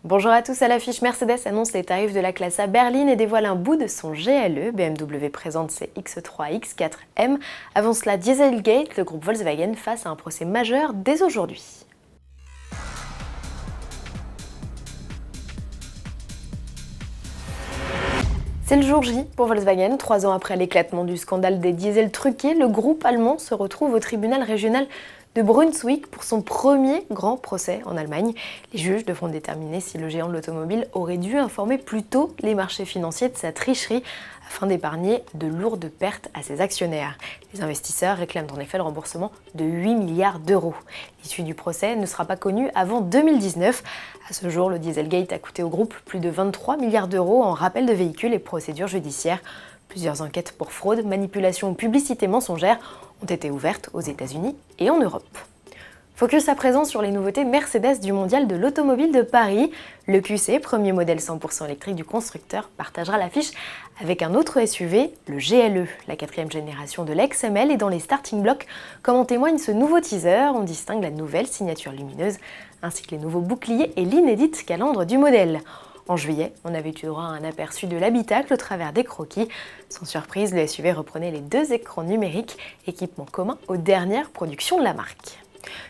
Bonjour à tous, à l'affiche, Mercedes annonce les tarifs de la classe A berline et dévoile un bout de son GLE. BMW présente ses X3 et X4M. Avant cela, Dieselgate, le groupe Volkswagen face à un procès majeur dès aujourd'hui. C'est le jour J pour Volkswagen. 3 ans après l'éclatement du scandale des diesels truqués, le groupe allemand se retrouve au tribunal régional de Brunswick pour son premier grand procès en Allemagne. Les juges devront déterminer si le géant de l'automobile aurait dû informer plus tôt les marchés financiers de sa tricherie afin d'épargner de lourdes pertes à ses actionnaires. Les investisseurs réclament en effet le remboursement de 8 milliards d'euros. L'issue du procès ne sera pas connue avant 2019. À ce jour, le Dieselgate a coûté au groupe plus de 23 milliards d'euros en rappel de véhicules et procédures judiciaires. Plusieurs enquêtes pour fraude, manipulation ou publicité mensongère ont été ouvertes aux États-Unis et en Europe. Focus à présent sur les nouveautés Mercedes du Mondial de l'Automobile de Paris. Le QC, premier modèle 100% électrique du constructeur, partagera l'affiche avec un autre SUV, le GLE. La 4e génération de l'XML est dans les starting blocks. Comme en témoigne ce nouveau teaser, on distingue la nouvelle signature lumineuse ainsi que les nouveaux boucliers et l'inédite calandre du modèle. En juillet, on avait eu droit à un aperçu de l'habitacle au travers des croquis. Sans surprise, le SUV reprenait les 2 écrans numériques, équipement commun aux dernières productions de la marque.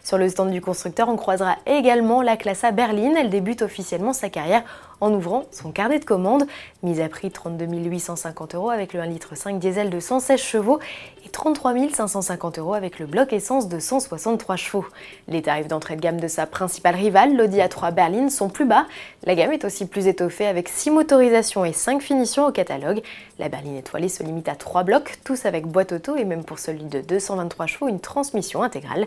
Sur le stand du constructeur, on croisera également la classe A berline. Elle débute officiellement sa carrière en ouvrant son carnet de commandes. Mise à prix 32 850 € avec le 1,5 litre diesel de 116 chevaux et 33 550 € avec le bloc essence de 163 chevaux. Les tarifs d'entrée de gamme de sa principale rivale, l'Audi A3 berline, sont plus bas. La gamme est aussi plus étoffée avec 6 motorisations et 5 finitions au catalogue. La berline étoilée se limite à 3 blocs, tous avec boîte auto et même pour celui de 223 chevaux, une transmission intégrale.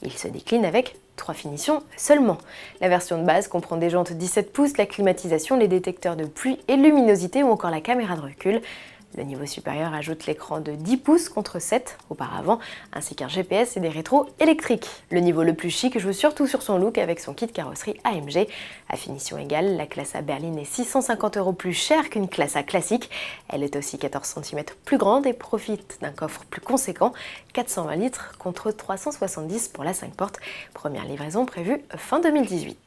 Il se décline avec 3 finitions seulement. La version de base comprend des jantes 17 pouces, la climatisation, les détecteurs de pluie et de luminosité ou encore la caméra de recul. Le niveau supérieur ajoute l'écran de 10 pouces contre 7 auparavant, ainsi qu'un GPS et des rétros électriques. Le niveau le plus chic joue surtout sur son look avec son kit carrosserie AMG. À finition égale, la classe A berline est 650 € plus chère qu'une classe A classique. Elle est aussi 14 cm plus grande et profite d'un coffre plus conséquent, 420 litres contre 370 pour la 5 portes. Première livraison prévue fin 2018.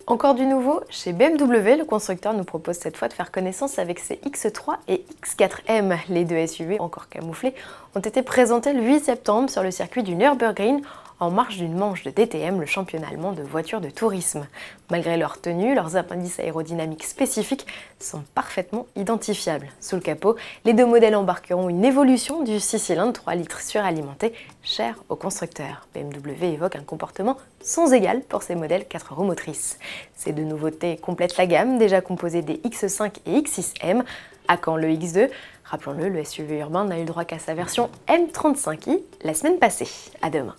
Encore du nouveau, chez BMW, le constructeur nous propose cette fois de faire connaissance avec ses X3 et X4M. Les deux SUV, encore camouflés, ont été présentés le 8 septembre sur le circuit du Nürburgring en marge d'une manche de DTM, le championnat allemand de voitures de tourisme. Malgré leur tenue, leurs appendices aérodynamiques spécifiques sont parfaitement identifiables. Sous le capot, les deux modèles embarqueront une évolution du 6 cylindres 3 litres suralimenté, cher au constructeur. BMW évoque un comportement sans égal pour ses modèles 4 roues motrices. Ces deux nouveautés complètent la gamme, déjà composée des X5 et X6M. À quand le X2 ? Rappelons-le, le SUV urbain n'a eu le droit qu'à sa version M35i la semaine passée. À demain.